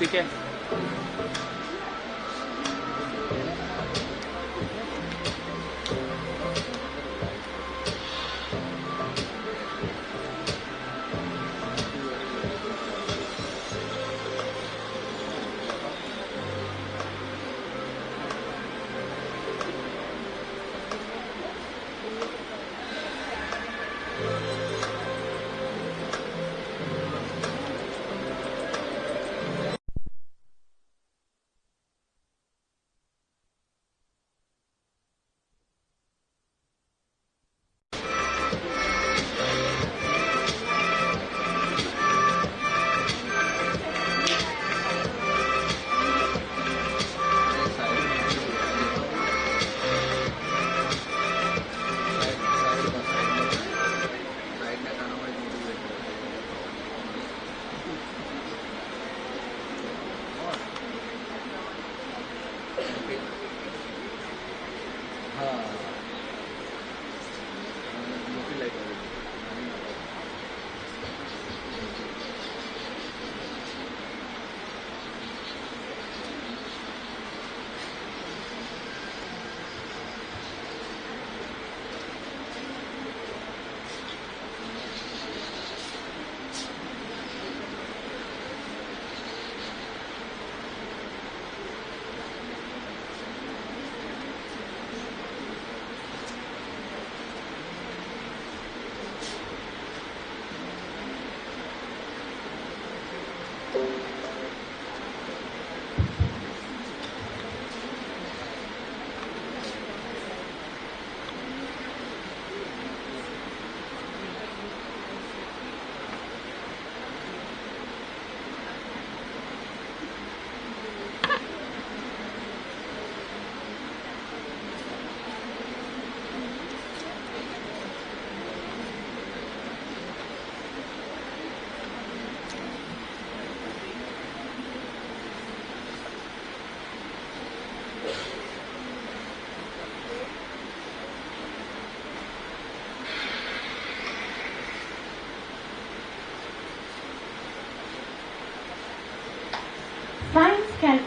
ठीक है।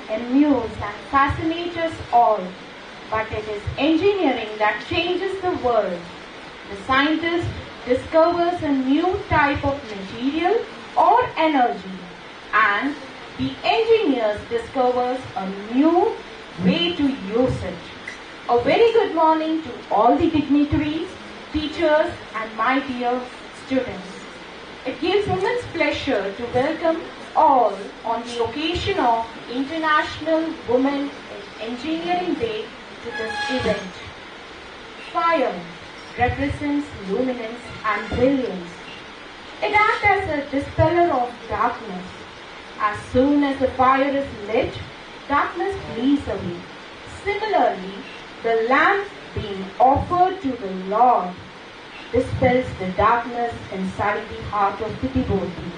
amuse and fascinate us all. But it is engineering that changes the world. The scientist discovers a new type of material or energy, and the engineers discovers a new way to use it. A very good morning to all the dignitaries, teachers, and my dear students. It gives immense pleasure to welcome all on the occasion of International Women in Engineering Day to this event. Fire represents luminance and brilliance. It acts as a dispeller of darkness. As soon as the fire is lit, darkness flees away. Similarly, the lamp being offered to the Lord dispels the darkness inside the heart of the devotee.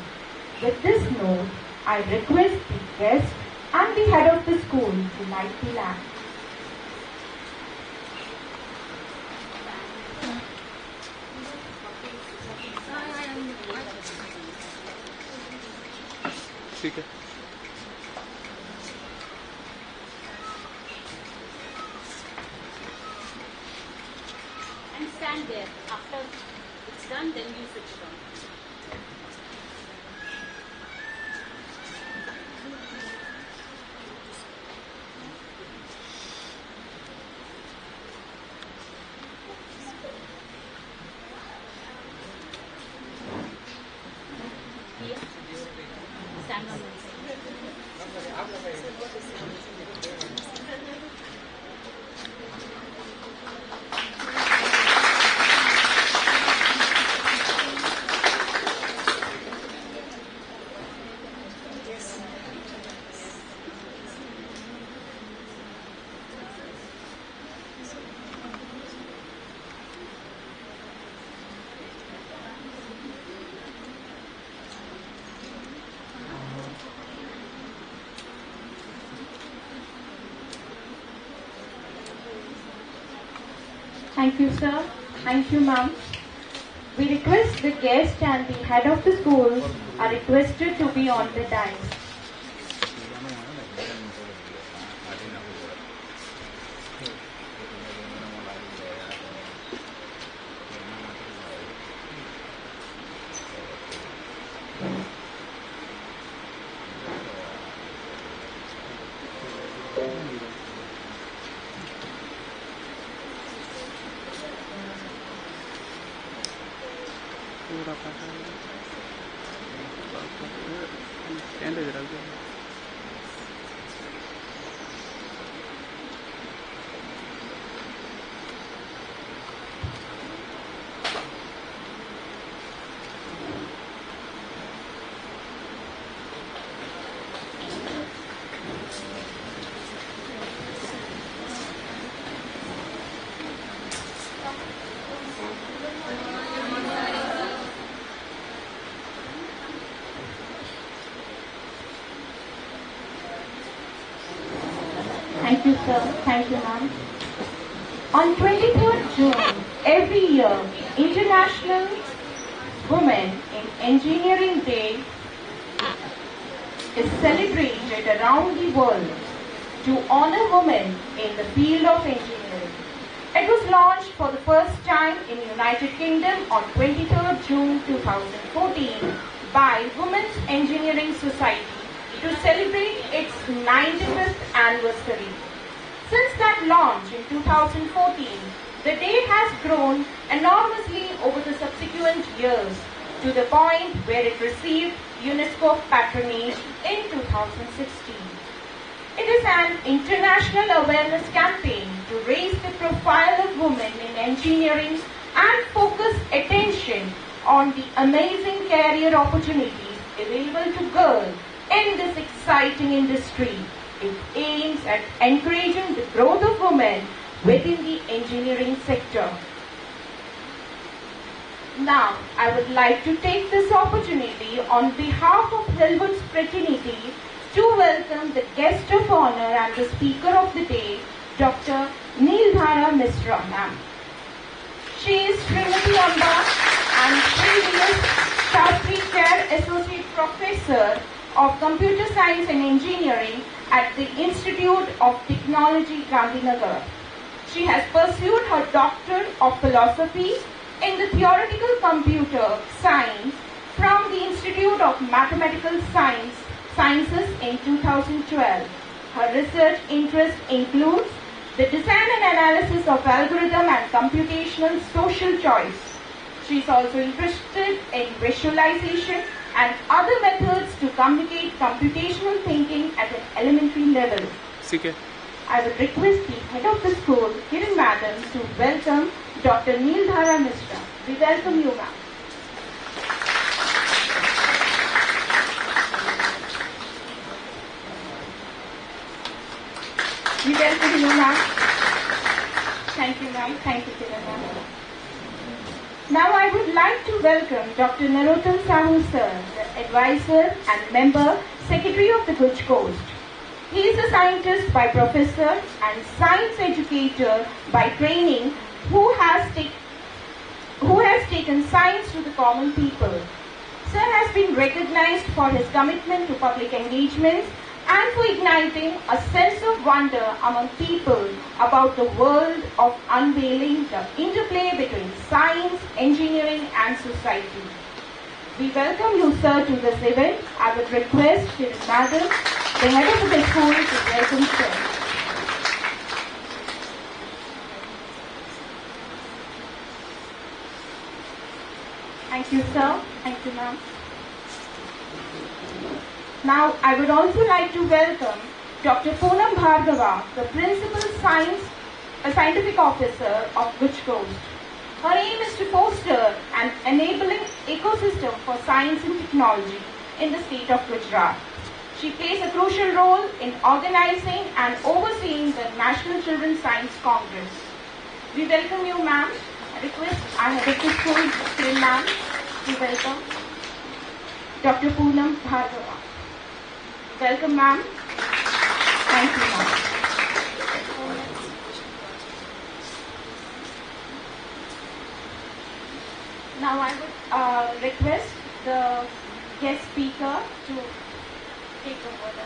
With this note, I request the guest and the head of the school to light the lamp. ठीक है and stand there. After it's done, then you switch it on. Here. Stand on one side. Thank you, sir. Thank you, ma'am. We request the guest and the head of the school are requested to be on the dais. पूरा पता है stand इधर आ गया Thank you, sir. Thank you, ma'am. On 23rd June, every year, International Women in Engineering Day is celebrated around the world to honor women in the field of engineering. It was launched for the first time in the United Kingdom on 23rd June 2014 by Women's Engineering Society to celebrate its 95th anniversary. Since that launch in 2014, the day has grown enormously over the subsequent years to the point where it received UNESCO patronage in 2016. It is an international awareness campaign to raise the profile of women in engineering and focus attention on the amazing career opportunities available to girls in this exciting industry. It aims at encouraging the growth of women within the engineering sector. Now, I would like to take this opportunity on behalf of Hillwoods fraternity to welcome the guest of honor and the speaker of the day, Dr. Neeldhara Misra, ma'am. She is Srimati Amba and previous Shastri Chair Associate Professor of Computer Science and Engineering at the Institute of Technology, Gandhinagar. She has pursued her Doctorate of Philosophy in the Theoretical Computer Science from the Institute of Mathematical Sciences in 2012. Her research interest includes the design and analysis of algorithm and computational social choice. She is also interested in visualization and other methods to communicate computational thinking at an elementary level. CK. I would request the head of the school, Kiran Madam, to welcome Dr. Neeldhara Mishra. We welcome you, ma'am. We welcome you, ma'am. Thank you, ma'am. Thank you, Kiran ma'am. Now I would like to welcome Dr. Narottam Sahu sir, the advisor and member, Secretary of the Guj Coast. He is a scientist by professor and science educator by training who has taken science to the common people. Sir has been recognized for his commitment to public engagements and for igniting a sense of wonder among people about the world of unveiling the interplay between science, engineering and society. We welcome you, sir, to this event. I would request Kiran Madam, the head of the school, to welcome sir. Thank you, sir. Thank you, ma'am. Now, I would also like to welcome Dr. Poonam Bhargava, the Principal Scientific Officer of Guj Coast. Her aim is to foster an enabling ecosystem for science and technology in the state of Gujarat. She plays a crucial role in organizing and overseeing the National Children's Science Congress. We welcome you, ma'am. I request our head of the school, Kiran ma'am, to welcome Dr. Poonam Bhargava. Welcome, ma'am. Thank you, ma'am. Now I would request the guest speaker to take over the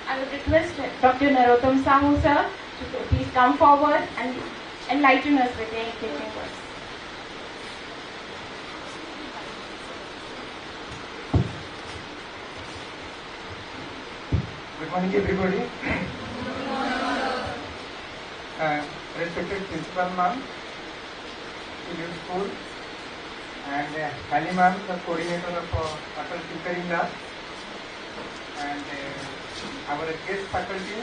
I would request Dr. Narottam Sahu sir to please come forward and enlighten us with their taking words. Good morning, everybody. Respected Principal Ma'am, Hillwoods School, and Kali Ma'am, the coordinator of Atal Tinkering Lab, and our guest faculty,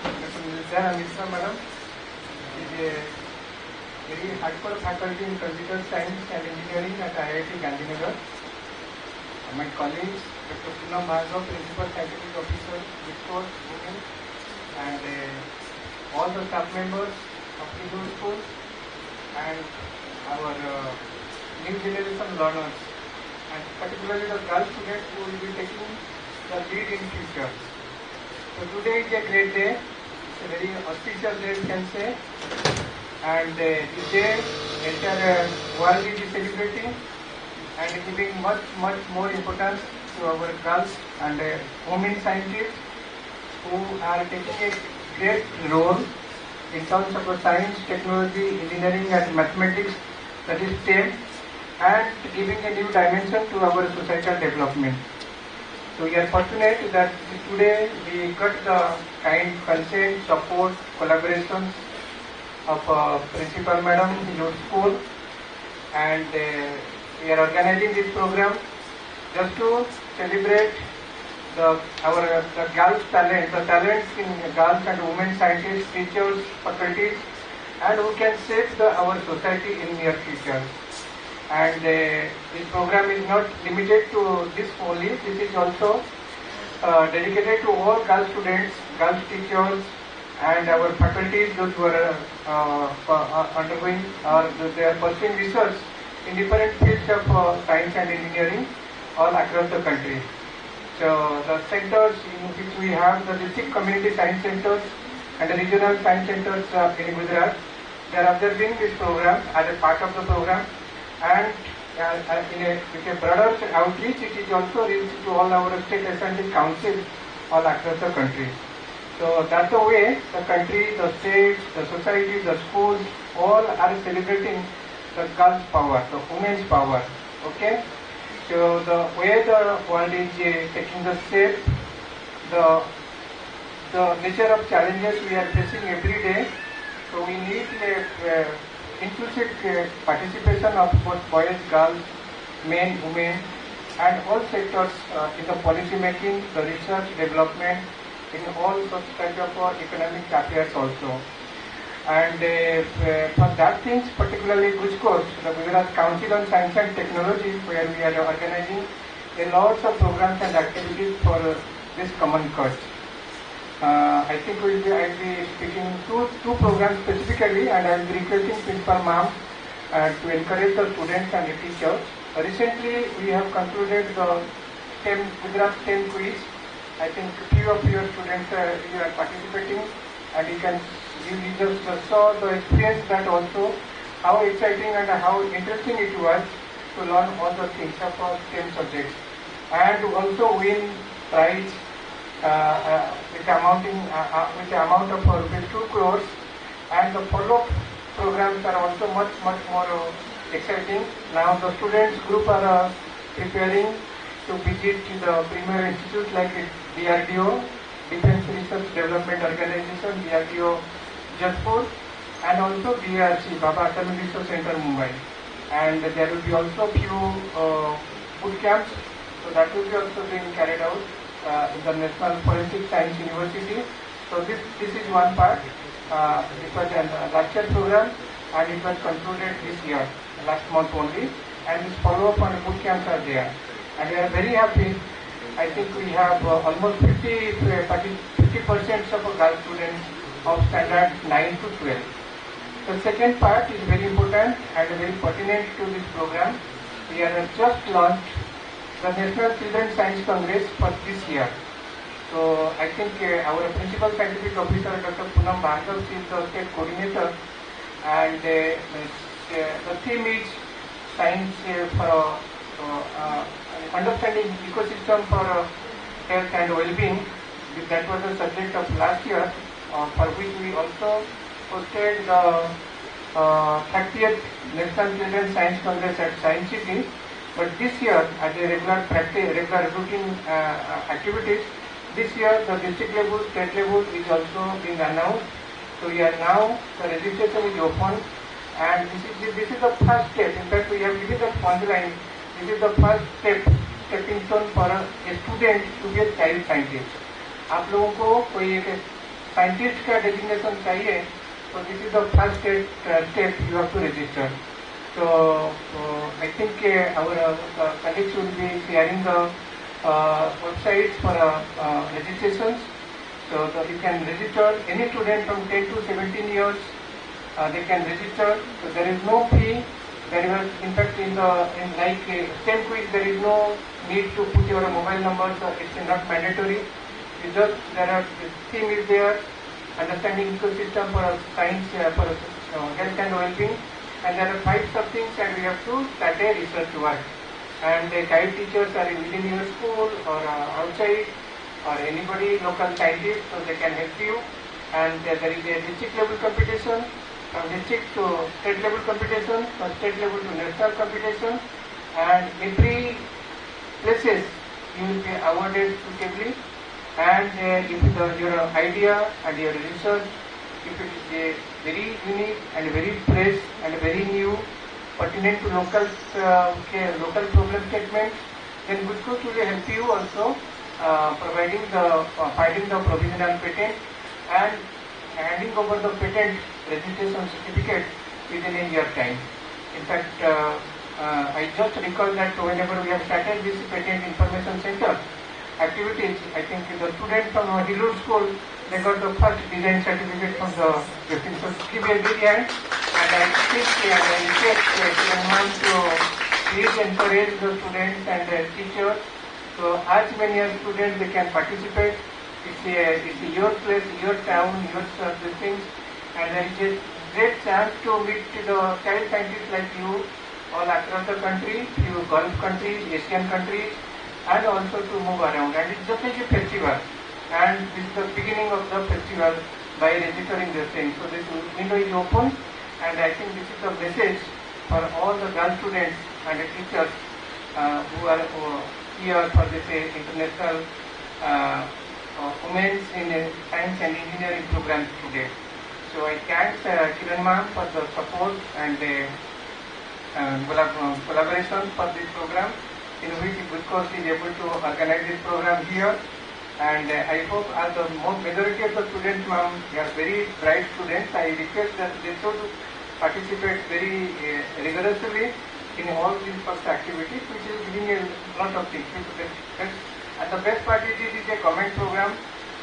Dr. Neeldhara Mishra Madam, is a very hardcore faculty in computer science and engineering at IIT Gandhinagar. My colleagues, Dr. Poonam Bhargava, Principal Scientific Officer, Guj Coast, Pune, and all the staff members of Hillwoods School, and our new generation learners, and particularly the girl students who will be taking the lead in future. So today is a great day. It's a very auspicious day, you can say. And this day, entire world is celebrating and giving much more importance to our girls and women scientists who are taking a great role in terms of science, technology, engineering and mathematics, that is STEM, and giving a new dimension to our societal development. So we are fortunate that today we got the kind consent, support, collaboration of Principal Madam in your school, and we are organizing this program just to celebrate the girls' talent, the talents in girls and women scientists, teachers, faculties, and who can shape our society in near future. And this program is not limited to this only. This is also dedicated to all girl students, girl teachers, and our faculties, those who are undergoing or they are pursuing research in different fields of science and engineering. all across the country. So the centers in which we have the district community science centers and the regional science centers in Gujarat, they are observing this program as a part of the program, and with a broader outreach, it is also reached to all our state scientific councils all across the country. So that's the way the country, the states, the societies, the schools, all are celebrating the girls' power, the women's power. Okay? So the way the world is taking the step, the nature of challenges we are facing every day, so we need inclusive participation of both boys, girls, men, women, and all sectors in the policy making, the research, development, in all such kind of economic affairs also. And for that things, particularly GUJCOST, the Gujarat Council on Science and Technology, where we are organizing a lots of programs and activities for this common cause. I think I will be speaking two programs specifically, and I will be requesting Principal Ma'am to encourage the students and the teachers. Recently, we have concluded the Gujarat STEM quiz. I think a few of your students you are participating, and you just saw the experience that also how exciting and how interesting it was to learn all the things about STEM subjects, and also win prize with the amount of rupees 2 crores, and the follow-up programs are also much more exciting. Now the students group are preparing to visit the premier institutes like DRDO, Defense Research Development Organization, DRDO Jodhpur, and also DRC, Baba Atomic Research Center, Mumbai. And there will be also few boot camps, so that will be also being carried out in the National Forensic Science University. So this is one part. It was a lecture program, and it was concluded this year, last month only. And this follow-up and boot camps are there. And we are very happy. I think we have almost 50% of girl students of standard 9 to 12. The second part is very important and very pertinent to this program. We have just launched the National Children's Science Congress for this year. So I think our Principal Scientific Officer, Dr. Poonam Bhargav, is the state coordinator, and the theme is science for understanding ecosystem for health and well-being. That was the subject of last year, for which we also hosted the 30th National Children's Science Congress at Science City. But this year, as a regular routine activities, this year the district level, state level is also being announced. So we are now, the registration is open, and this is the first step. In fact, we have given the punchline. This is the first stepping stone for a student to be a child scientist. आप लोगों को कोई एक scientist का designation चाहिए, so this is the first step you have to register. So I think our colleagues will be sharing the websites for registrations. So you can register any student from 10 to 17 years. They can register. So there is no fee. There is, in fact, in STEM quiz, there is no need to put your mobile number. So it's not mandatory. It's just the theme is there. Understanding ecosystem for science, for health and well-being. And there are 5 sub-themes, and we have to start a research work. And the guide teachers are within your school or outside, or anybody, local scientists, so they can help you. And there is a district level competition, from district to state level competition, from state level to national competition, and every places you will be awarded suitably. And if your idea and your research, if it is very unique and very fresh and very new, pertinent to local problem statements, then GUJCOST will help you also filing the provisional patent and handing over the patent registration certificate within a year time. In fact, I just recall that whenever we have started this patent information center activities, I think the students from Hillwoods school, they got the first design certificate from the victim. So give a big hand, and I think I request everyone to please encourage the students and the teachers. So as many as students they can participate. It's your place, your town, your these things, and it's a great chance to meet the child scientists like you all across the country, few Gulf countries, Asian countries, and also to move around. And it's just like a festival, and this is the beginning of the festival by registering this thing. So this window is open, and I think this is the message for all the girl students and the teachers who are here for this international Women's in Science and Engineering program today. So I thank Kiran ma'am for the support and collaboration for this program, in which GUJCOST is able to organize this program here. And I hope as the majority of the students, ma'am, they are very bright students. I request that they should participate very rigorously in all these first activities, which is giving a lot of things. And the best part is this is a government program,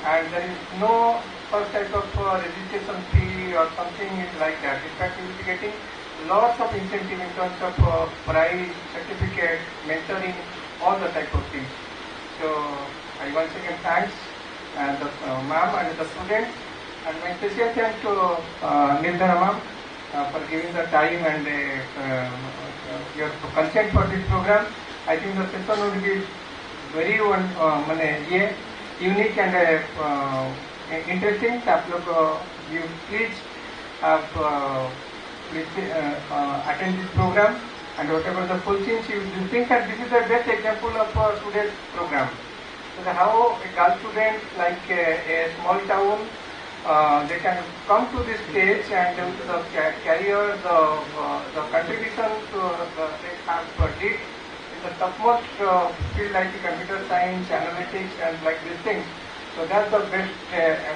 and there is no first type of registration fee or something like that. In fact, you will be getting lots of incentive in terms of prize, certificate, mentoring, all the type of things. So I once again thanks the ma'am and the students, and my special thanks to Nirdhara ma'am for giving the time and your consent for this program. I think the session will be very unique and interesting. आप लोग you please attend this program, and whatever the questions you think that this is the best example of today's program. So how a girl student like a small town they can come to this stage and the career, the contribution to they have did in the topmost field like computer science, analytics, and like these things. So that's the best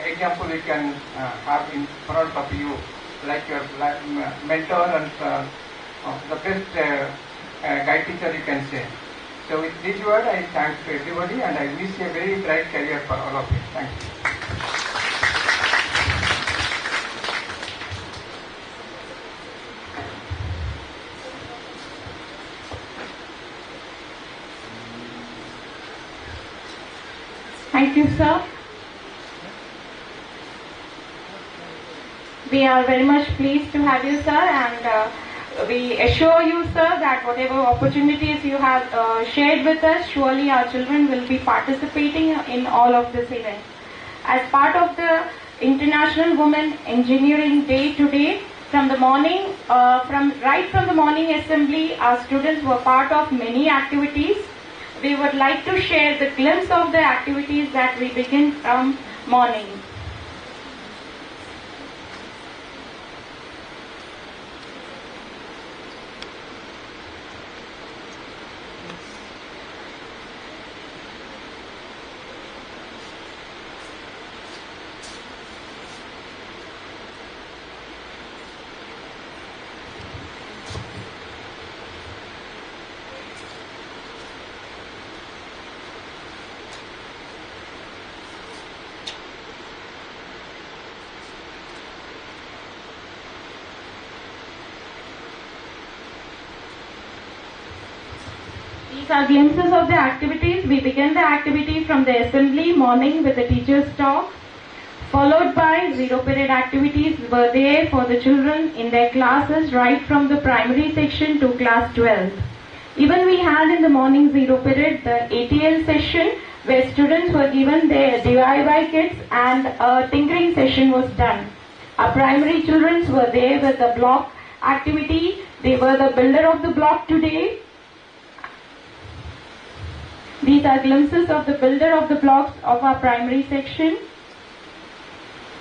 example you can have in front of you, like your mentor and the best guide teacher you can say. So with this word, I thank everybody, and I wish a very bright career for all of you. Thank you. Thank you, sir. We are very much pleased to have you, sir, and we assure you, sir, that whatever opportunities you have shared with us, surely our children will be participating in all of this event. As part of the International Women Engineering Day today, from the morning, right from the morning assembly, our students were part of many activities. We would like to share the glimpse of the activities that we begin from morning. These are glimpses of the activities. We begin the activity from the assembly morning with the teacher's talk, followed by zero period activities were there for the children in their classes right from the primary section to class 12. Even we had in the morning zero period the ATL session where students were given their DIY kits and a tinkering session was done. Our primary children were there with the block activity. They were the builder of the block today. These are glimpses of the builder of the blocks of our primary section.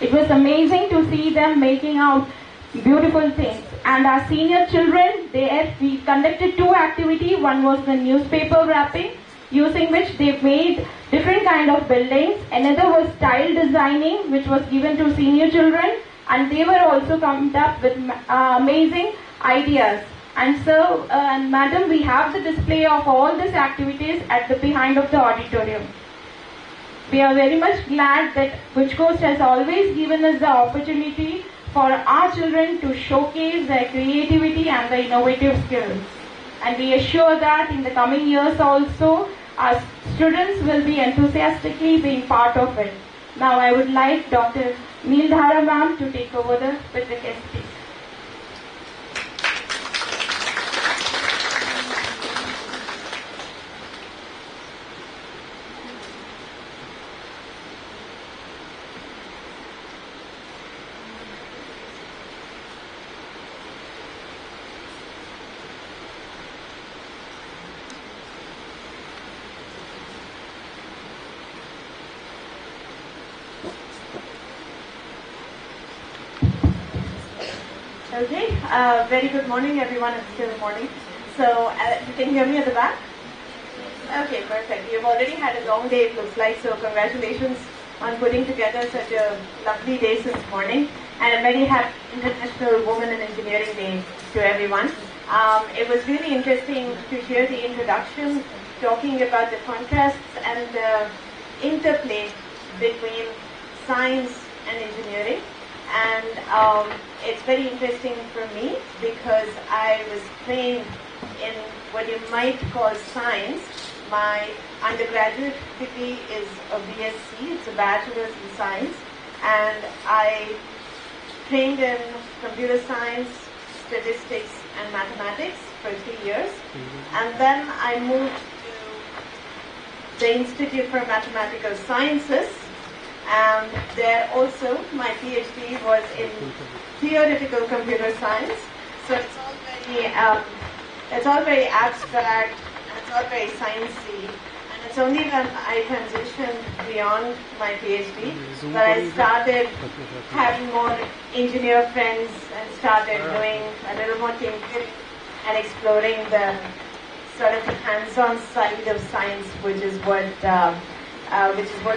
It was amazing to see them making out beautiful things. And our senior children, we conducted two activities. One was the newspaper wrapping, using which they made different kind of buildings. Another was tile designing, which was given to senior children, and they were also coming up with amazing ideas. And so, and madam, we have the display of all these activities at the behind of the auditorium. We are very much glad that GUJCOST has always given us the opportunity for our children to showcase their creativity and the innovative skills. And we assure that in the coming years also, our students will be enthusiastically being part of it. Now I would like Dr. Neeldhara ma'am to take over with the guest speaker. Okay, very good morning everyone, it's still morning. So, you can hear me at the back? Okay, perfect. You've already had a long day it looks like, so congratulations on putting together such a lovely day this morning. And a very happy International Women in Engineering Day to everyone. It was really interesting to hear the introduction talking about the contrasts and the interplay between science and engineering. And it's very interesting for me because I was trained in what you might call science. My undergraduate degree is a BSc, it's a Bachelor's in Science, and I trained in computer science, statistics, and mathematics for 3 years. And then I moved to the Institute for Mathematical Sciences, and there also my PhD was in theoretical computer science. So it's all very abstract, and it's all very sciencey. And it's only when I transitioned beyond my PhD that I started having more engineer friends and started doing a little more thinking and exploring the sort of hands-on side of science, which is what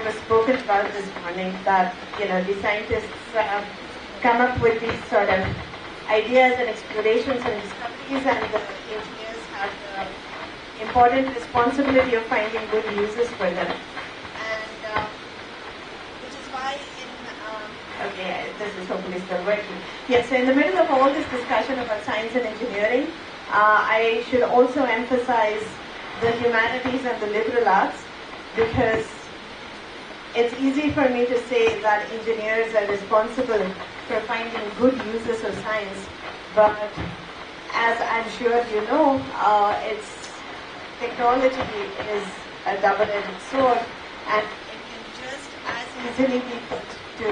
was spoken about this morning, that, you know, the scientists come up with these sort of ideas and explorations and discoveries, and the engineers have the important responsibility of finding good uses for them. And which is why okay, this is hopefully still working. Yes, so in the middle of all this discussion about science and engineering, I should also emphasize the humanities and the liberal arts, because it's easy for me to say that engineers are responsible for finding good uses of science, but as I'm sure you know, technology is a double-edged sword, and it can just as easily be put to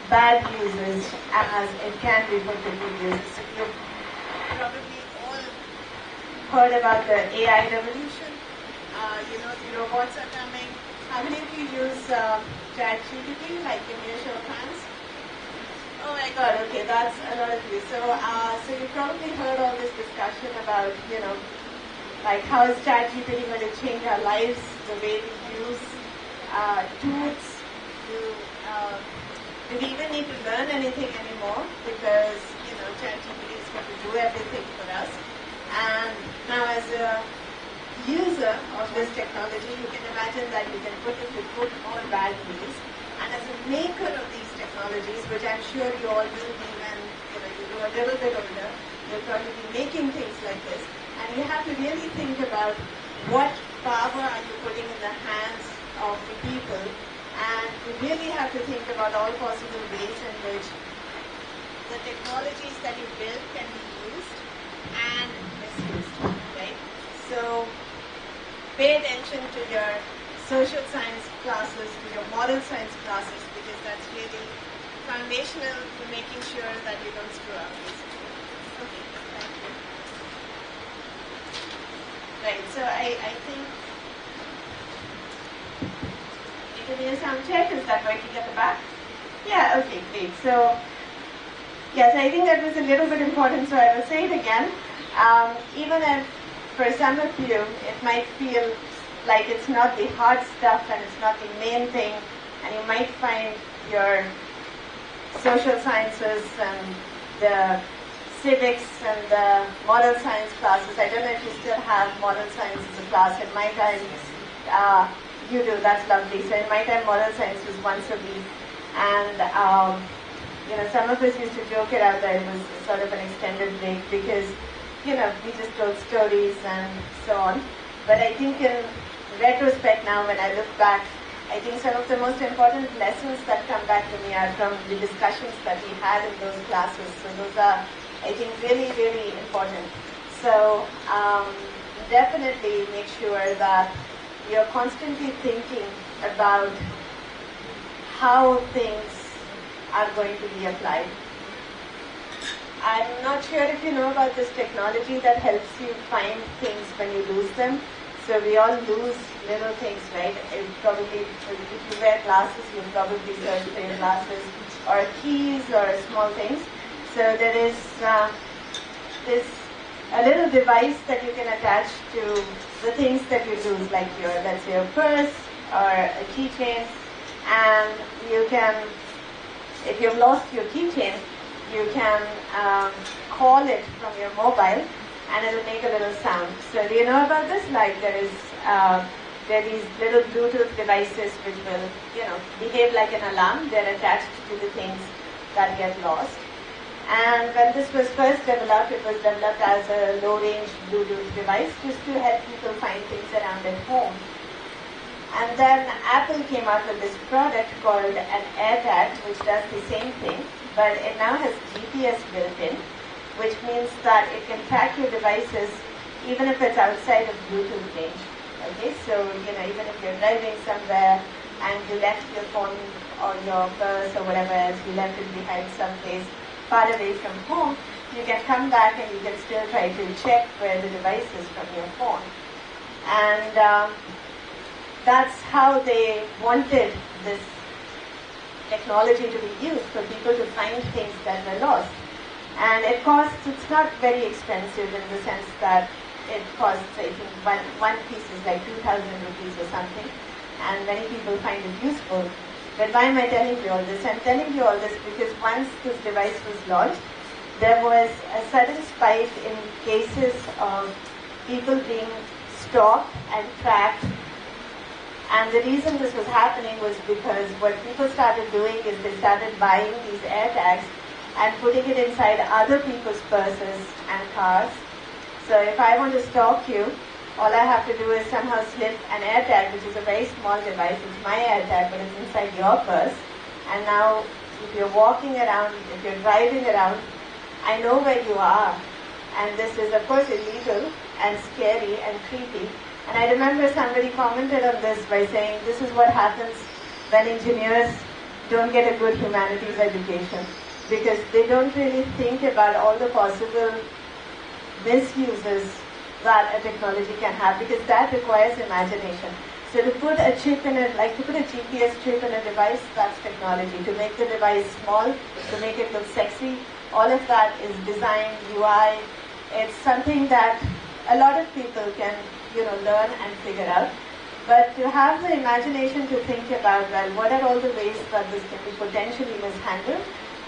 bad uses as it can be put to good uses. So you've probably all heard about the AI revolution. The robots are coming. How many of you use ChatGPT? Like, give me a show of hands. Oh my God! Okay, that's a lot of you. So you've probably heard all this discussion about, like how is ChatGPT going to change our lives, the way we use tools. Do we even need to learn anything anymore? Because ChatGPT is going to do everything for us. And now, as a user of this technology, you can imagine that you can put it to good or bad use. And as a maker of these technologies, which I'm sure you all will be when you grow a little bit older, you'll probably be making things like this. And you have to really think about what power are you putting in the hands of the people, and you really have to think about all possible ways in which the technologies that you build can be used and misused, right? So pay attention to your social science classes, to your moral science classes, because that's really foundational to making sure that you don't screw up. Okay, thank you. Right, so I think engineer sound check, is that working at the back? Yeah, okay, great. So yes, I think that was a little bit important, so I will say it again. Even if for some of you it might feel like it's not the hard stuff and it's not the main thing, and you might find your social sciences and the civics and the moral science classes. I don't know if you still have moral science as a class. In my time, you do, that's lovely. So in my time, moral science was once a week. And, some of us used to joke it out that it was sort of an extended break, because we just told stories and so on. But I think in retrospect now, when I look back, I think some of the most important lessons that come back to me are from the discussions that we had in those classes. So those are, I think, really, really important. So definitely make sure that you're constantly thinking about how things are going to be applied. I'm not sure if you know about this technology that helps you find things when you lose them. So we all lose little things, right? Probably, if you wear glasses, you'll probably search for your glasses, or keys, or small things. So there is this a little device that you can attach to the things that you lose, like your, let's say, your purse or a keychain, and you can, if you've lost your keychain, you can call it from your mobile, and it'll make a little sound. So do you know about this? Like there are these little Bluetooth devices which will, behave like an alarm. They're attached to the things that get lost. And when this was first developed, it was developed as a low-range Bluetooth device just to help people find things around at home. And then Apple came out with this product called an AirTag, which does the same thing, but it now has GPS built in, which means that it can track your devices even if it's outside of Bluetooth range. Okay, so even if you're driving somewhere and you left your phone or your purse or whatever else, you left it behind someplace far away from home, you can come back and you can still try to check where the device is from your phone. And that's how they wanted this technology to be used, for people to find things that were lost. And it costs, it's not very expensive in the sense that it costs, I think, one piece is like 2,000 rupees or something, and many people find it useful. But why am I telling you all this? I'm telling you all this because once this device was launched, there was a sudden spike in cases of people being stalked and tracked. And the reason this was happening was because what people started doing is they started buying these AirTags and putting it inside other people's purses and cars. So if I want to stalk you, all I have to do is somehow slip an AirTag, which is a very small device. It's my AirTag, but it's inside your purse. And now, if you're walking around, if you're driving around, I know where you are. And this is, of course, illegal and scary and creepy. And I remember somebody commented on this by saying, this is what happens when engineers don't get a good humanities education, because they don't really think about all the possible misuses that a technology can have, because that requires imagination. So to put a chip in it, like to put a GPS chip in a device, that's technology. To make the device small, to make it look sexy, all of that is design, UI. It's something that a lot of people can, learn and figure out. But to have the imagination to think about, well, what are all the ways that this can be potentially mishandled,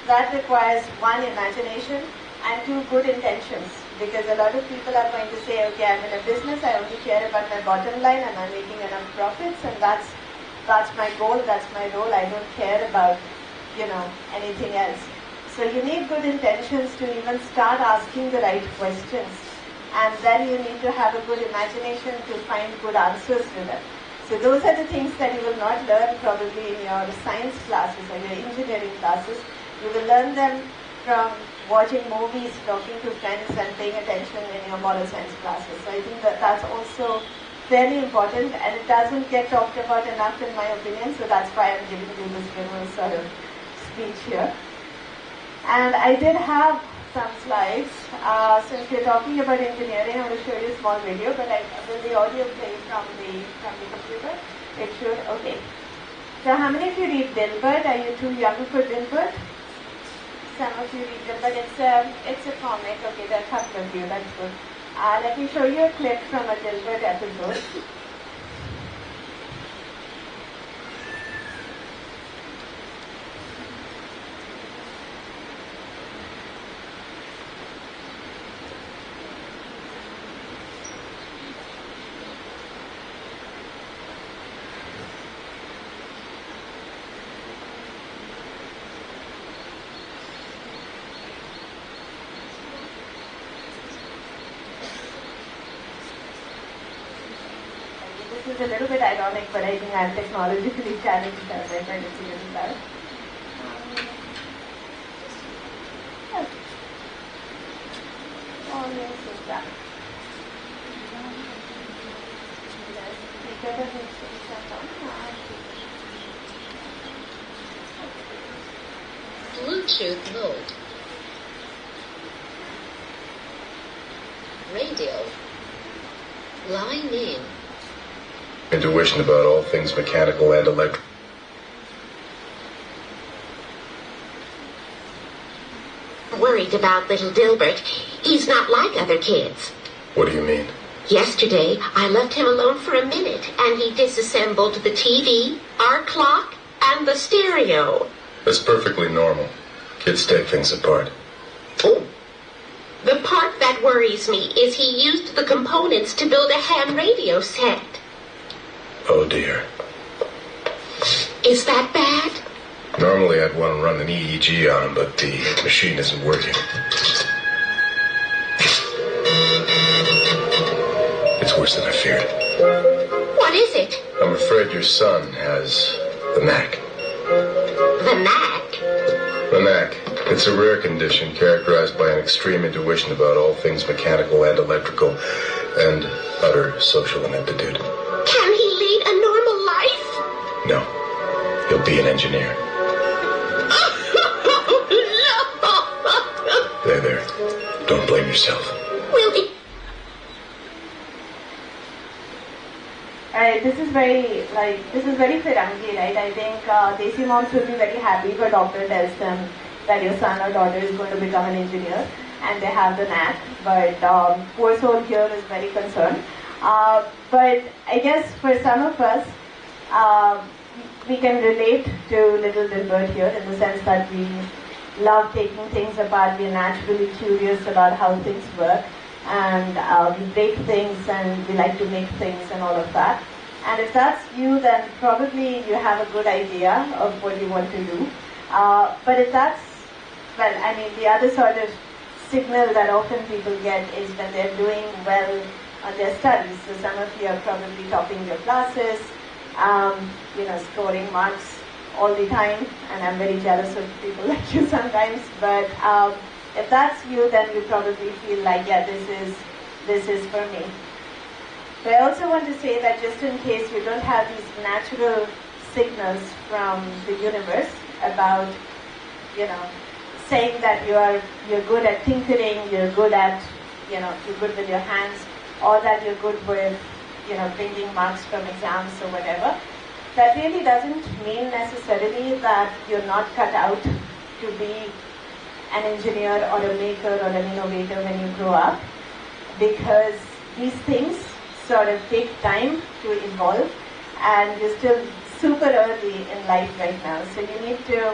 that requires one, imagination, and two, good intentions. Because a lot of people are going to say, okay, I'm in a business, I only care about my bottom line, and I'm making enough profits, and that's my goal, that's my role, I don't care about, anything else. So you need good intentions to even start asking the right questions. And then you need to have a good imagination to find good answers to them. So those are the things that you will not learn probably in your science classes or your engineering classes. You will learn them from watching movies, talking to friends, and paying attention in your moral science classes. So I think that that's also fairly important, and it doesn't get talked about enough in my opinion, so that's why I'm giving you this general sort of speech here. And I did have some slides. Since we're talking about engineering, I'm going to show you a small video, but will the audio play from the computer? It should? Okay. So how many of you read Dilbert? Are you too young for Dilbert? Some of you read Dilbert. It's a comic. Okay, there are a couple of you. That's good. Let me show you a clip from a Dilbert episode. a little bit ironic, but I think I'm technologically challenged as I try to figure this out. Yes. Oh, yes, it's that. Bluetooth mode. Radio. Line in. Intuition about all things mechanical and electrical. Worried about little Dilbert. He's not like other kids. What do you mean? Yesterday, I left him alone for a minute, and he disassembled the TV, our clock, and the stereo. That's perfectly normal. Kids take things apart. Oh. The part that worries me is he used the components to build a ham radio set. Oh dear. Is that bad? Normally I'd want to run an EEG on him, but the machine isn't working. It's worse than I feared. What is it? I'm afraid your son has the knack. The knack? The knack. It's a rare condition characterized by an extreme intuition about all things mechanical and electrical, and utter social ineptitude. Can he lead a normal life? No. He'll be an engineer. No! There. Don't blame yourself. Will he? This is very Firangi, right? I think Desi moms will be very happy if a doctor tells them that your son or daughter is going to become an engineer and they have the knack, but poor soul here is very concerned. But I guess for some of us, we can relate to little Dilbert here in the sense that we love taking things apart, we're naturally curious about how things work, and we break things and we like to make things and all of that. And if that's you, then probably you have a good idea of what you want to do. But if that's, well, I mean, the other sort of signal that often people get is when they're doing well on their studies. So some of you are probably topping your classes, scoring marks all the time, and I'm very jealous of people like you sometimes. But if that's you, then you probably feel like, yeah, this is for me. But I also want to say that just in case you don't have these natural signals from the universe about, saying that you're good at tinkering, you're good at, you're good with your hands, or that you're good with, bringing marks from exams or whatever, that really doesn't mean necessarily that you're not cut out to be an engineer or a maker or an innovator when you grow up, because these things sort of take time to evolve, and you're still super early in life right now. So you need to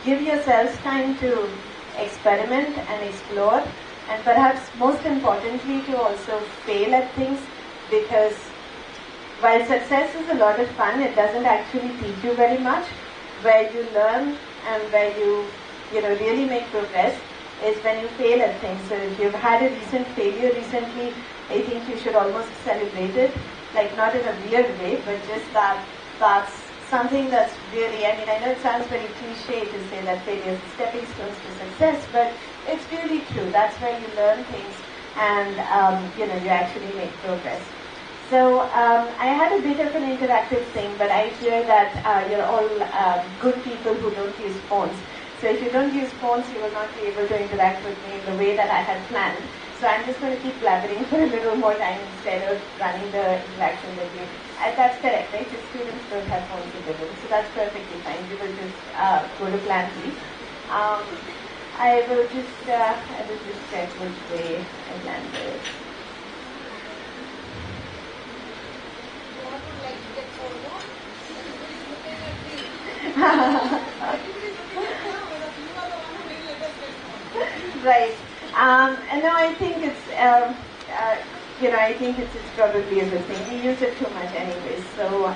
give yourselves time to experiment and explore, and perhaps most importantly to also fail at things, because while success is a lot of fun, it doesn't actually teach you very much. Where you learn and where you really make progress is when you fail at things. So if you've had a recent failure recently, I think you should almost celebrate it, like not in a weird way, but just that's something that's really, I know it sounds very cliche to say that failure is stepping stones to success, but it's really true. That's where you learn things and, you actually make progress. So I had a bit of an interactive thing, but I hear that you're all good people who don't use phones. So if you don't use phones, you will not be able to interact with me in the way that I had planned. So I'm just going to keep blabbering for a little more time instead of running the interaction with you. That's correct, right? The students don't have phones in the room, so that's perfectly fine. We will just go to plan B. I will just check which way I landed. Right. And no, I think it's, I think it's probably a good thing. We use it too much anyways. So,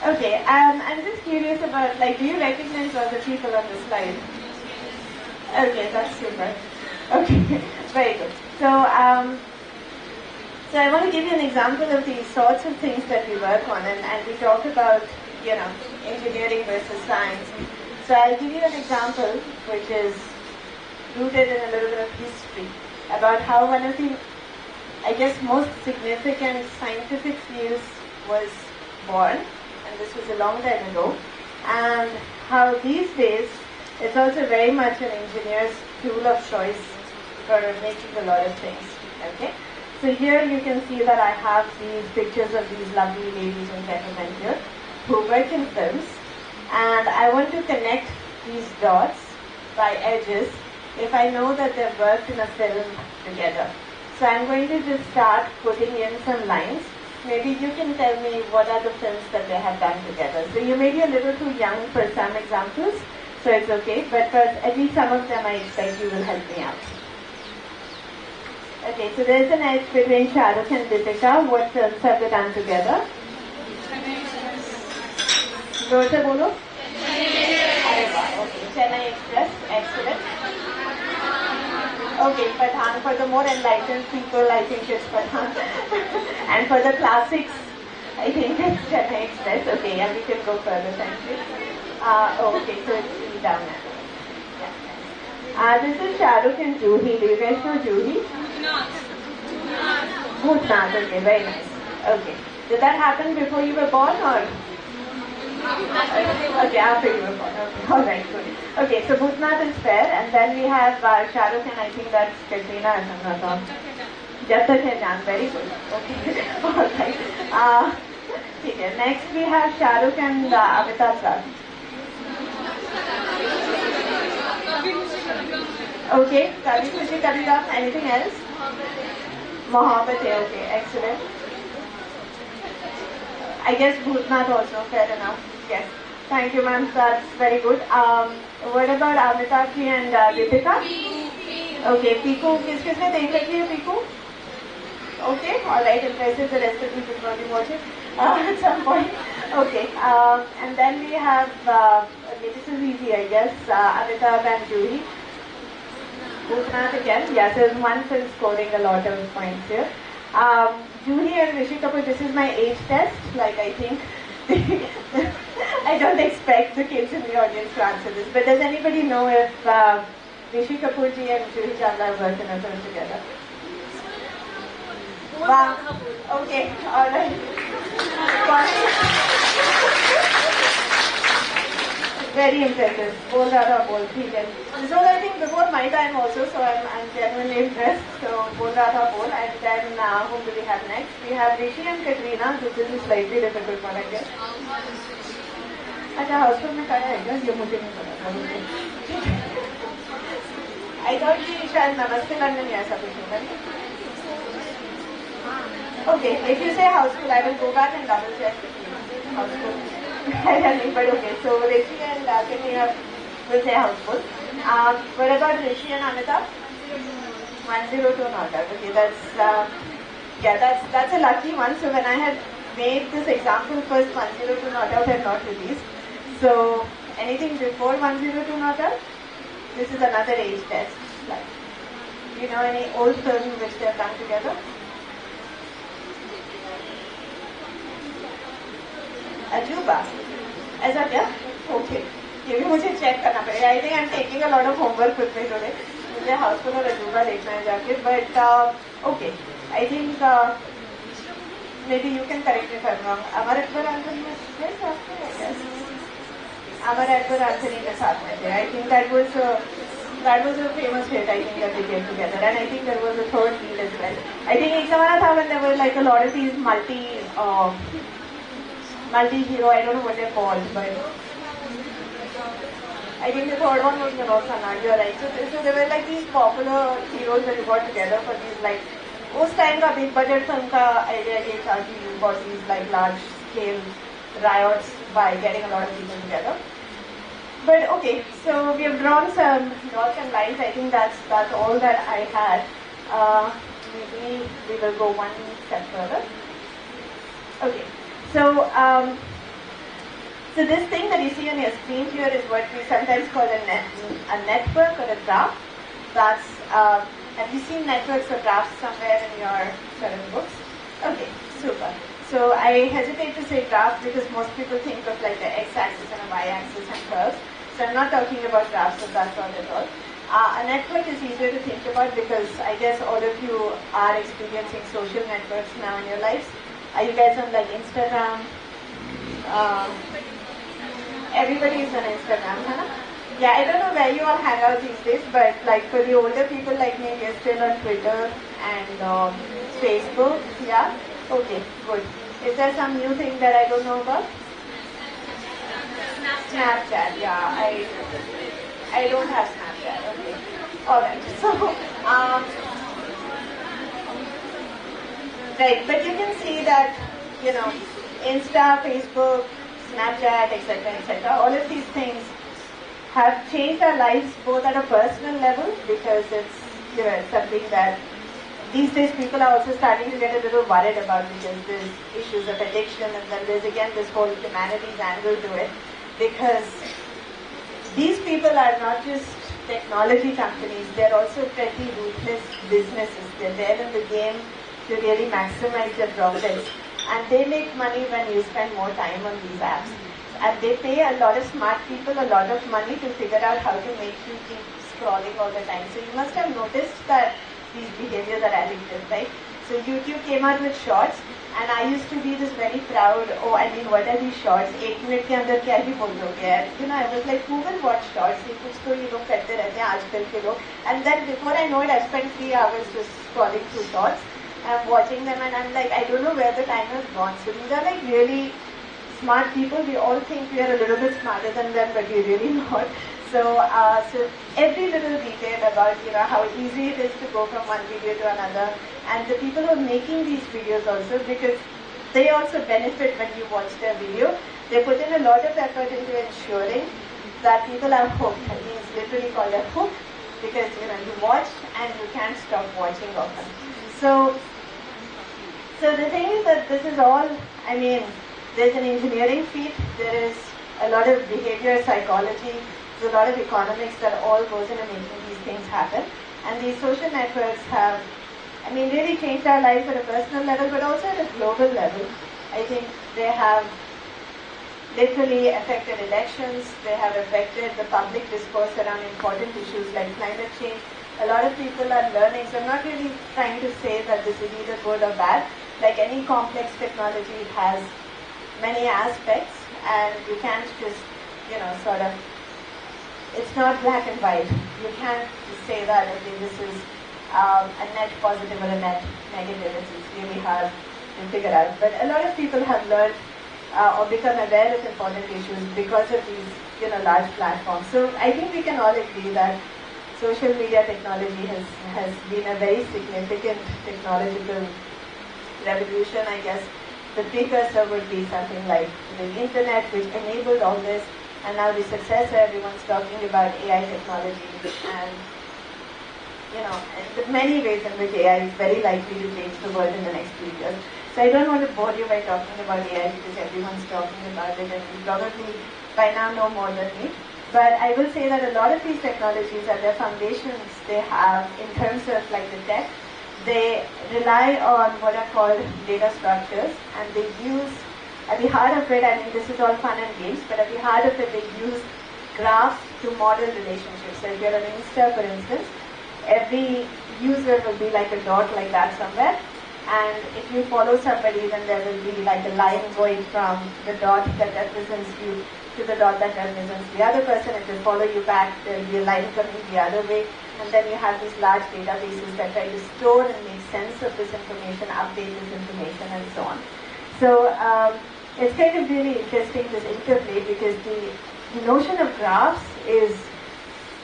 okay. I'm just curious about, do you recognize all the people on the slide? Okay, that's super. Okay, very good. So, So I want to give you an example of the sorts of things that we work on, and we talk about, engineering versus science. So I'll give you an example which is rooted in a little bit of history about how one of the, I guess, most significant scientific fields was born, and this was a long time ago, and how these days it's also very much an engineer's tool of choice for making a lot of things. Okay? So here you can see that I have these pictures of these lovely ladies and gentlemen here who work in films, and I want to connect these dots by edges if I know that they've worked in a film together. So I'm going to just start putting in some lines. Maybe you can tell me what are the films that they have done together. So you may be a little too young for some examples, so it's okay, but for at least some of them I expect you will help me out. Okay, so there's an edge between Shah Rukh and Deepika. What films have they done together? जोर से बोलो. अरे वाह, okay. Chennai Express, excellent. Okay, Pathan, for the more enlightened people, I think it's Pathan. And for the classics, I think it's Chennai Express. Okay, yeah, we can go further, thank you. Okay, so it's three down now. Yeah. This is Shah Rukh and Juhi. Do you guys know Juhi? Bhutnath, okay, very nice. Okay. Did that happen before you were born or? Okay, after you were born. Okay, alright, good. Okay, so Bhutnath is fair, and then we have Shah Rukh, and I think that's Katrina or something. Jab Tak Hai Jaan, very good. Okay, alright. Okay, next we have Shah Rukh and Amitabh sir. Okay, Kabhi Khushi Kabhi Gum, anything else? Mohabbat hai, okay, excellent. I guess Bhutnath also, fair enough. Yes. Thank you, ma'am. That's very good. What about Amitabh ji and Deepika? Okay, Piku. Kisne dekh rakhi hai Piku? Okay, alright, impressive. The rest of you should probably watch it at some point. Okay, and then we have, okay, this is easy, I guess, Amitabh and Juhi. Bhutnath again. Yes, there's one film scoring a lot of points here. Juhi and Rishi Kapoor, this is my age test. Like, I think I don't expect the kids in the audience to answer this. But does anybody know if Rishi Kapoor ji and Juhi Chawla have worked in a film together? Wow. Okay, alright. Very impressive. Bol Radha Bol. This was, I think, before my time also, so I'm genuinely impressed. So, Bol Radha Bol. And then, whom do we have next? We have Rishi and Katrina. This is a slightly difficult one, I guess. अच्छा हाउसफुल में खाया है क्या? ये मुझे नहीं पता था. I thought कि शायद नमस्ते लंदन ऐसा कुछ होगा. Okay, if you say houseful, I will go back and double check. Houseful. But okay, so Rishi and Katrina will say houseful. What about Rishi and Amitabh? 102 not out. Okay, that's a lucky one. So when I had made this example first, 102 not out had not released. So anything before 102 not out, this is another age test. Like, do you know any old film which they have done together? अजूबा ऐसा क्या? Okay, ये भी मुझे check करना पड़ेगा. I think I am taking a lot of homework with me today. मुझे हाउसफुल और अजूबा देखना है जाके. But okay, I think maybe you can correct me if I am wrong. Amar Akbar Anthony में थे साथ में, आई गेस. अमर अकबर एंथनी के साथ में थे. I think that was a famous hit, I think, that they came together. And I think there was a third lead as well. I think एक ज़माना था when there were like a lot of these multi-hero, I don't know what they're called, but I think the third one was Manoj Khanna, you're right. So there were like these popular heroes that you got together for these like, उस time का big budget film का idea ये था कि you got these like large scale riots by getting a lot of people together. But okay, so we have drawn some dots and lines. I think that's all that I had. Maybe we will go one step further. Okay. So, so this thing that you see on your screen here is what we sometimes call a network or a graph. That's, have you seen networks or graphs somewhere in your certain books? Okay, super. So I hesitate to say graph because most people think of like the x-axis and a y-axis and curves. So I'm not talking about graphs of that sort at all. A network is easier to think about because I guess all of you are experiencing social networks now in your lives. Are you guys on like Instagram? Everybody is on Instagram, huh? Yeah, I don't know where you all hang out these days, but like for the older people like me, we're still on Twitter and Facebook. Yeah? Okay, good. Is there some new thing that I don't know about? Snapchat, yeah. I don't have Snapchat, okay. Alright, so, right, but you can see that, you know, Insta, Facebook, Snapchat, etc., all of these things have changed our lives both at a personal level because it's, you know, something that these days people are also starting to get a little worried about because there's issues of addiction and then there's again this whole humanities angle to it because these people are not just technology companies, they're also pretty ruthless businesses. They're there in the game to really maximize their profits. And they make money when you spend more time on these apps. And they pay a lot of smart people a lot of money to figure out how to make you keep scrolling all the time. So you must have noticed that these behaviors are addictive, right? So YouTube came out with shorts and I used to be this very proud, oh, I mean, what are these shorts? 8 minute के अंदर क्या ही बोल दोगे? You know, I was like, who will watch shorts? ये कुछ तो ये लोग करते रहते हैं आजकल के लोग. And then before I know it, I spent 3 hours just scrolling through shorts. I'm watching them and I'm like, I don't know where the time has gone. So these are like really smart people. We all think we are a little bit smarter than them, but we're really not. So, so every little detail about, you know, how easy it is to go from one video to another. And the people who are making these videos also, because they also benefit when you watch their video, they put in a lot of effort into ensuring that people are hooked. It means literally called a hook because, you know, you watch and you can't stop watching often. So the thing is that this is all, I mean, there's an engineering feat, there is a lot of behavior psychology, there's a lot of economics that all goes into making these things happen. And these social networks have, I mean, really changed our lives at a personal level, but also at a global level. I think they have literally affected elections, they have affected the public discourse around important issues like climate change. A lot of people are learning, so I'm not really trying to say that this is either good or bad. Like any complex technology, it has many aspects and you can't just, you know, sort of, it's not black and white. You can't just say that, okay, this is a net positive or a net negative. It's really hard to figure out. But a lot of people have learned or become aware of important issues because of these, you know, large platforms. So I think we can all agree that social media technology has been a very significant technological revolution. I guess the precursor would be something like the internet, which enabled all this, and now the successor, everyone's talking about AI technology, and you know, the many ways in which AI is very likely to change the world in the next few years. So I don't want to bore you by talking about AI because everyone's talking about it, and you probably by now know more than me. But I will say that a lot of these technologies and their foundations they have in terms of like the tech, they rely on what are called data structures, and they use, at the heart of it, I mean this is all fun and games, but at the heart of it they use graphs to model relationships. So if you're on Insta, for instance, every user will be like a dot like that somewhere, and if you follow somebody, then there will be like a line going from the dot that represents you to the dot that represents the other person. If they follow you back, there will be a line coming the other way, and then you have these large databases that try to store and make sense of this information, update this information, and so on. So it's kind of really interesting, this interplay, because the notion of graphs is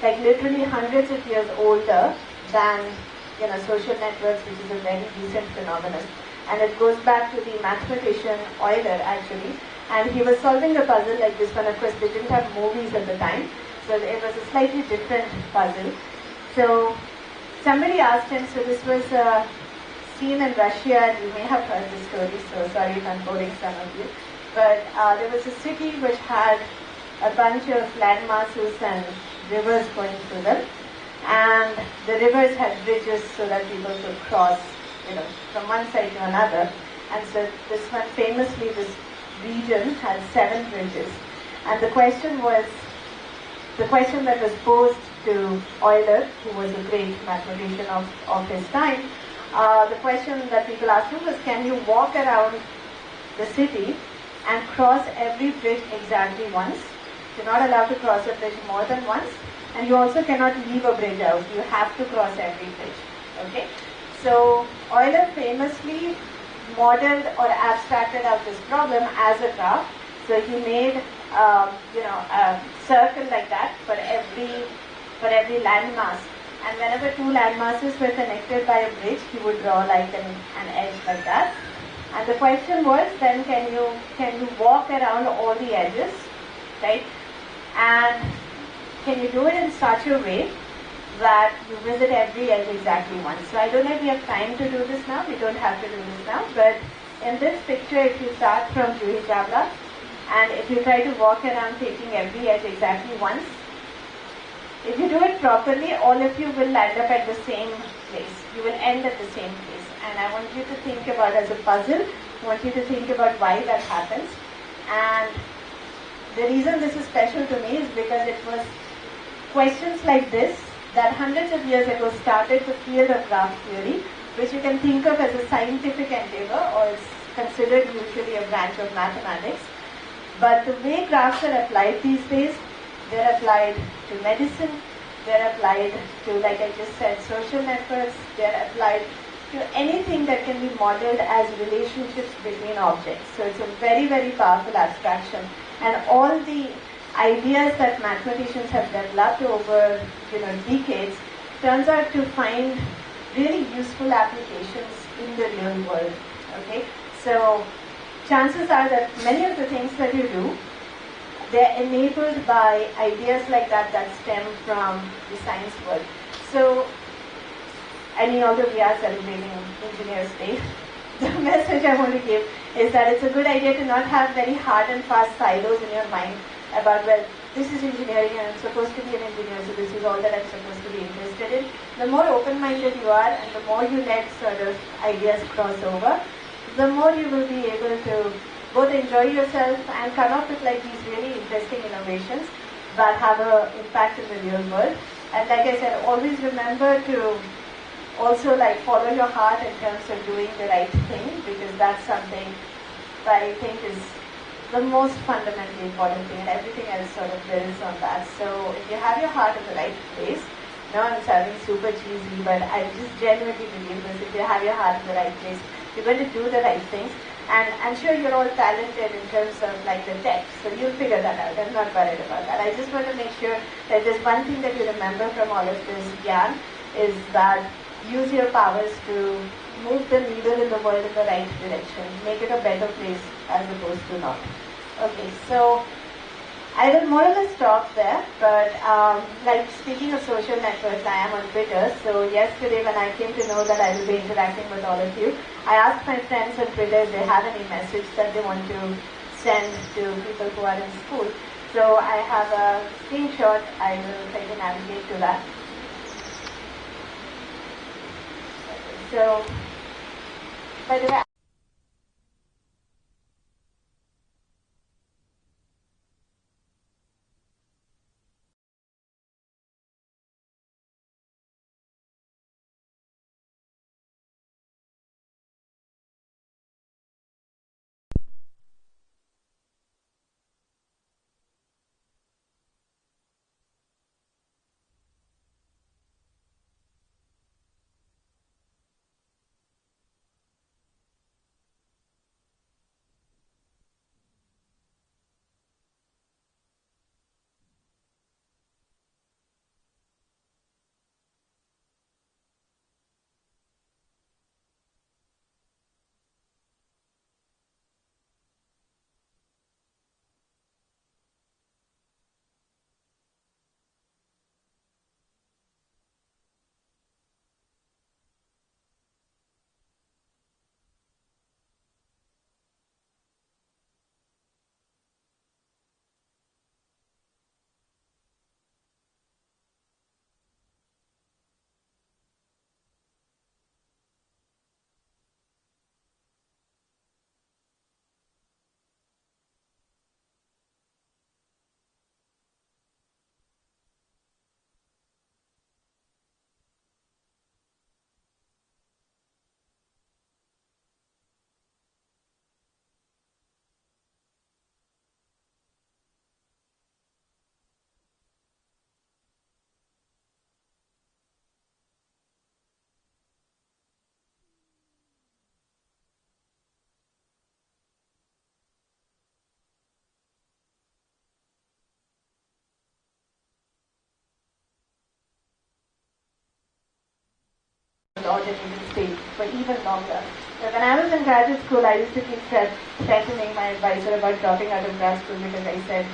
like literally hundreds of years older than, you know, social networks, which is a very recent phenomenon. And it goes back to the mathematician Euler, actually. And he was solving a puzzle like this one. Of course, they didn't have movies at the time, so it was a slightly different puzzle. So somebody asked him, so this was a scene in Russia, and you may have heard the story, so sorry if I'm boring some of you. But there was a city which had a bunch of landmasses and rivers going through them. And the rivers had bridges so that people could cross, you know, from one side to another. And so this one, famously, this region has 7 bridges. And the question that was posed to Euler, who was a great mathematician of his time, the question that people asked him was, can you walk around the city and cross every bridge exactly once? You're not allowed to cross a bridge more than once, and you also cannot leave a bridge out. You have to cross every bridge. Okay? So Euler famously modeled or abstracted out this problem as a graph. So he made a circle like that for every landmass. And whenever 2 landmasses were connected by a bridge, he would draw like an edge like that. And the question was, then can you walk around all the edges, right? And can you do it in such a way that you visit every edge exactly once? So I don't know if we have time to do this now. We don't have to do this now. But in this picture, if you start from Juhi Chawla, and if you try to walk around taking every edge exactly once, if you do it properly, all of you will land up at the same place. You will end at the same place. And I want you to think about it as a puzzle. I want you to think about why that happens. And the reason this is special to me is because it was questions like this that hundreds of years ago started the field of graph theory, which you can think of as a scientific endeavor, or is considered usually a branch of mathematics. But the way graphs are applied these days, they're applied to medicine, they're applied to, like I just said, social networks, they're applied to anything that can be modeled as relationships between objects. So it's a very, very powerful abstraction. And all the ideas that mathematicians have developed over decades turns out to find really useful applications in the real world. Okay? So chances are that many of the things that you do, they're enabled by ideas like that stem from the science world. So, although we are celebrating Engineers Day, the message I want to give is that it's a good idea to not have very hard and fast silos in your mind about, well, this is engineering and I'm supposed to be an engineer, so this is all that I'm supposed to be interested in. The more open-minded you are and the more you let sort of ideas cross over, the more you will be able to both enjoy yourself and come up with like these really interesting innovations that have an impact in the real world. And like I said, always remember to also like follow your heart in terms of doing the right thing, because that's something that I think is the most fundamentally important thing, and everything else sort of builds on that. So if you have your heart in the right place, no, I'm sounding super cheesy, but I just genuinely believe this. If you have your heart in the right place, you're going to do the right things. And I'm sure you're all talented in terms of like the tech, so you'll figure that out. I'm not worried about that. I just want to make sure that there's one thing that you remember from all of this gyan, is that use your powers to move the needle in the world in the right direction. Make it a better place as opposed to not. Okay, so I will more or less stop there, but like speaking of social networks, I am on Twitter. So yesterday when I came to know that I will be interacting with all of you, I asked my friends on Twitter if they have any message that they want to send to people who are in school. So I have a screenshot. I will try to navigate to that. So, by the way, and you will stay for even longer. So when I was in graduate school, I used to keep threatening my advisor about dropping out of grad school because I said,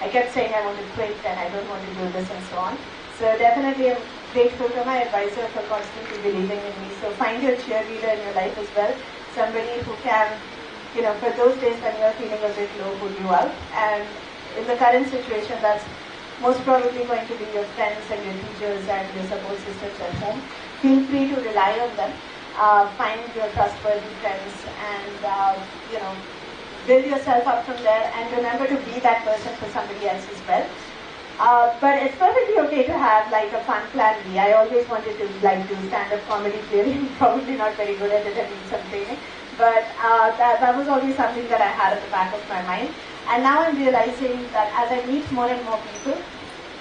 I kept saying I want to quit and I don't want to do this and so on. So definitely I'm grateful to my advisor for constantly believing in me. So find your cheerleader in your life as well. Somebody who can, for those days when you're feeling a bit low, pull you out. And in the current situation, that's most probably going to be your friends and your teachers and your support systems at home. Feel free to rely on them. Find your trustworthy friends and, build yourself up from there, and remember to be that person for somebody else as well. But it's perfectly okay to have like a fun plan B. I always wanted to do stand-up comedy. Clearly, I'm probably not very good at it. I need some training. But that was always something that I had at the back of my mind. And now I'm realizing that as I meet more and more people,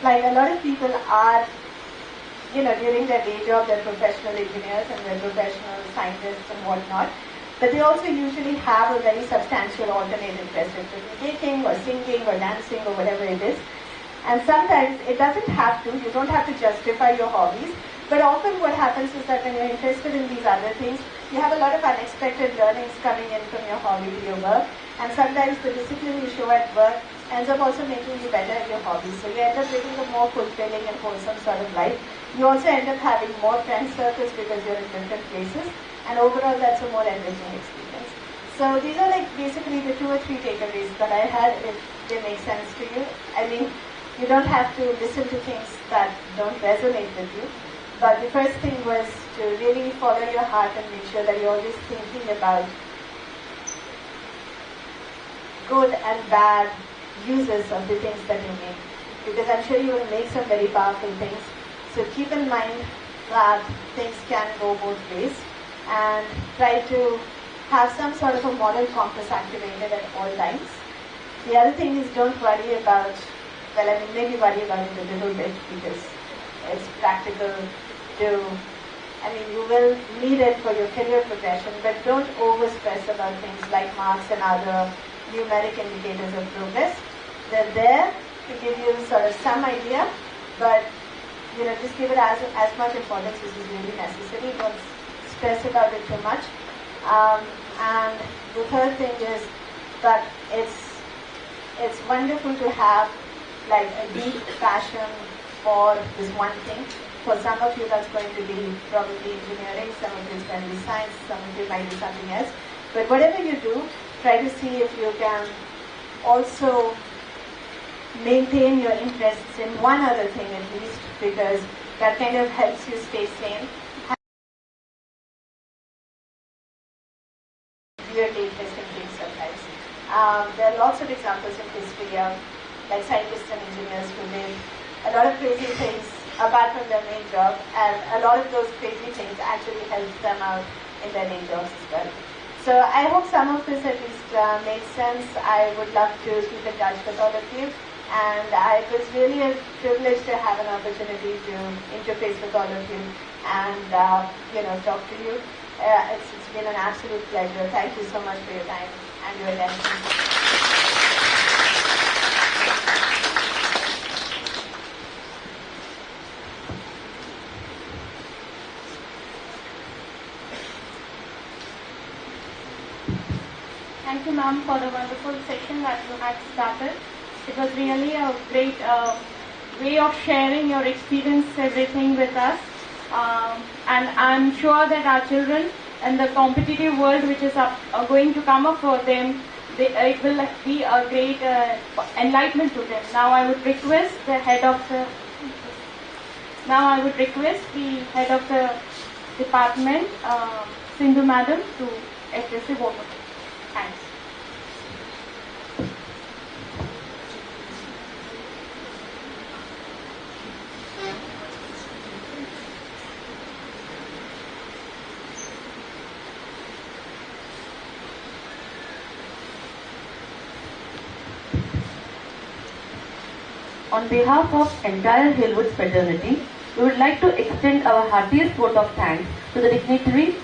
like a lot of people are, during their day job, they're professional engineers and they're professional scientists and whatnot. But they also usually have a very substantial alternative interest in baking or singing or dancing or whatever it is. And sometimes it doesn't have to, you don't have to justify your hobbies. But often what happens is that when you're interested in these other things, you have a lot of unexpected learnings coming in from your hobby to your work. And sometimes the discipline you show at work ends up also making you better at your hobbies. So you end up living a more fulfilling and wholesome sort of life. You also end up having more friend circles because you're in different places. And overall, that's a more enriching experience. So these are like basically the 2 or 3 takeaways that I had, if they make sense to you. I mean, you don't have to listen to things that don't resonate with you. But the first thing was to really follow your heart and make sure that you're always thinking about good and bad uses of the things that you make. Because I'm sure you will make some very powerful things. So keep in mind that things can go both ways. And try to have some sort of a moral compass activated at all times. The other thing is don't worry about, maybe worry about it a little bit because it's practical you will need it for your career progression, but don't over-stress about things like marks and other numeric indicators of progress. They're there to give you sort of some idea, but just give it as much importance as is really necessary. Don't stress about it too much. And the third thing is that it's wonderful to have like a deep passion for this one thing. For some of you that's going to be probably engineering, some of you it's going to be science, some of you might be something else. But whatever you do, try to see if you can also maintain your interests in one other thing at least, because that kind of helps you stay sane. Weird interesting things sometimes. There are lots of examples in history of like scientists and engineers who did a lot of crazy things apart from their main job, and a lot of those crazy things actually helped them out in their main jobs as well. So I hope some of this at least made sense. I would love to keep in touch with all of you, and it was really a privilege to have an opportunity to interface with all of you and talk to you. It's been an absolute pleasure. Thank you so much for your time and your attention. Thank you, ma'am, for the wonderful session that you had started. It was really a great way of sharing your experience, everything with us. And I'm sure that our children and the competitive world which is going to come up for them, it will be a great enlightenment to them. Now I would request the head of the department, Sindhu Madam, to address the vote. Thanks. On behalf of entire Hillwoods fraternity, we would like to extend our heartiest vote of thanks to the dignitary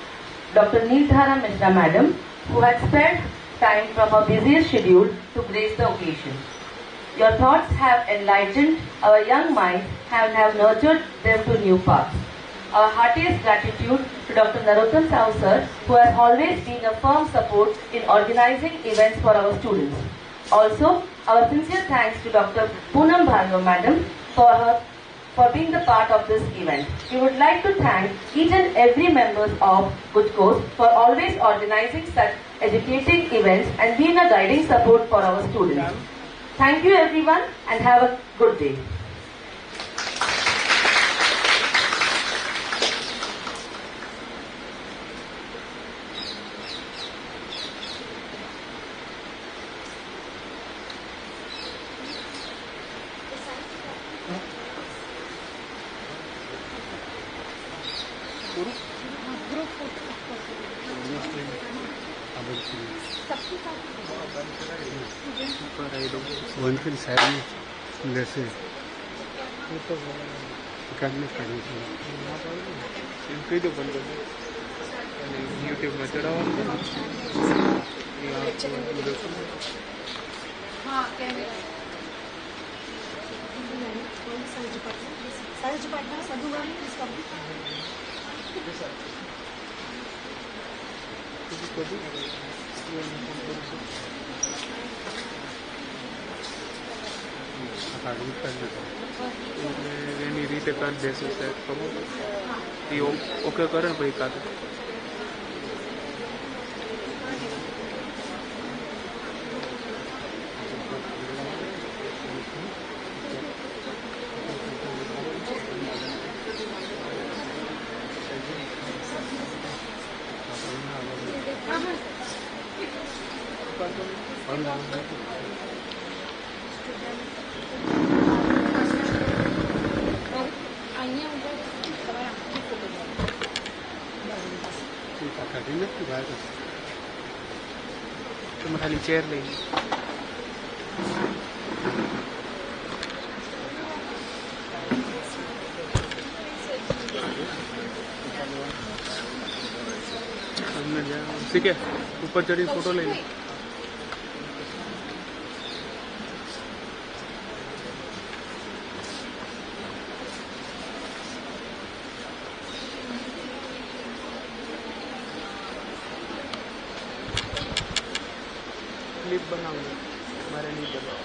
Dr. Neeldhara Mishra Madam, who had spared time from her busiest schedule to grace the occasion. Your thoughts have enlightened our young minds and have nurtured them to new paths. Our heartiest gratitude to Dr. Narottam Sahu sir, who has always been a firm support in organizing events for our students. Also, our sincere thanks to Dr. Poonam Bhargava madam for being the part of this event. We would like to thank each and every members of GUJCOST for always organizing such educating events and being a guiding support for our students. Thank you everyone and have a good day. One फिर side में जैसे करने पड़े कई तो बंद YouTube में चढ़ाओ એની રીતે કરી દેશે સાહેબ ખબર એ ઓકે કરે ને ભાઈ કાઢે તમે ખાલી ચેર લઈ ठीक है ऊपर चढ़ी फोटो ले ली क्लिप बनाऊंगा हमारे लिए बना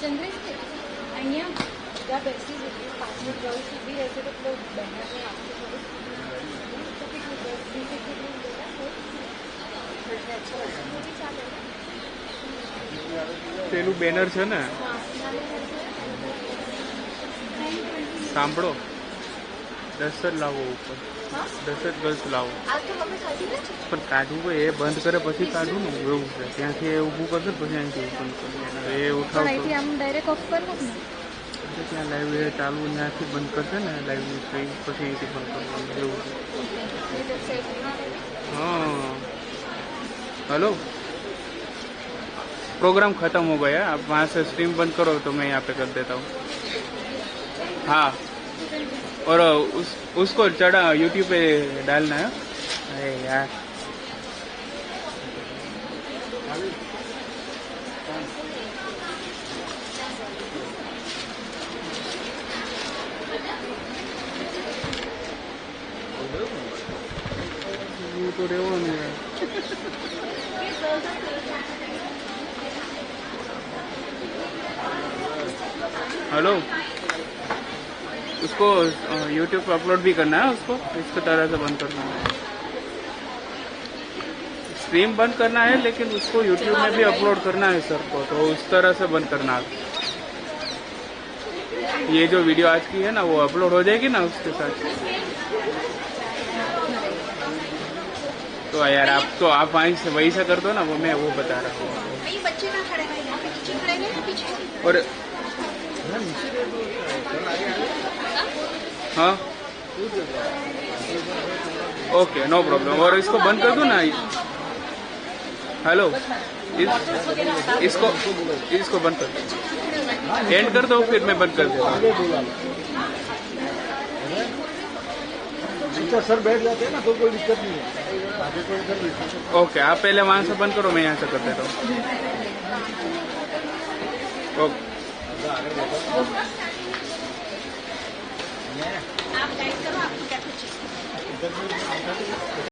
चंद्रेश અહીંયા જ્યાં બેસી જઈએ 5 મિનિટ જાઉં સુધી રહેશે તો પેલો બેનરને આપશે થોડું તો કેટલું પેલું બેનર છે ને સાંભળો 10 જ લાવો ઉપર 10 જ ગર્લ્સ લાવો પણ કાઢવું હોય એ બંધ કરે પછી કાઢવું ને એવું છે ત્યાંથી એ ઊભું કરશે પછી અહીંથી ઓપન કરશે એ ઉઠાવશે આમ ડાયરેક્ટ ઓફ કરવું ને ત્યાં લાઈવ એ ચાલુ ત્યાંથી બંધ કરશે ને લાઈવની સ્ક્રીન પછી અહીંથી બંધ કરવાનું એવું છે हाँ हेलो प्रोग्राम ख़त्म हो गया आप वहाँ से स्ट्रीम बंद करो तो मैं यहाँ पे कर देता हूँ हाँ और उसको चढ़ा यूट्यूब पे डालना है अरे यार तो રહેવાનું है। हेलो, उसको YouTube पे अपलोड भी करना है, उसको इस तरह से बंद करना है। स्ट्रीम बंद करना है लेकिन उसको YouTube में भी अपलोड करना है सर को, तो उस तरह से बंद करना है। ये जो वीडियो आज की है ना वो अपलोड हो जाएगी ना उसके साथ। तो यार आप वहीं से वही से कर दो ना, वो मैं वो बता रहा हूँ। बच्चे कहाँ खड़े हैं? यहाँ पे पीछे खड़े हैं पीछे। और हाँ ओके नो प्रॉब्लम। और इसको बंद कर दो ना। हेलो, इसको बंद कर दो, एंड कर दो, फिर मैं बंद कर देता हूँ। सर बैठ जाते हैं ना तो कोई दिक्कत नहीं है। ओके, आप पहले वहां से बंद करो, मैं यहाँ से कर देता हूँ। ओके, आप गाइड करो, आपको क्या कुछ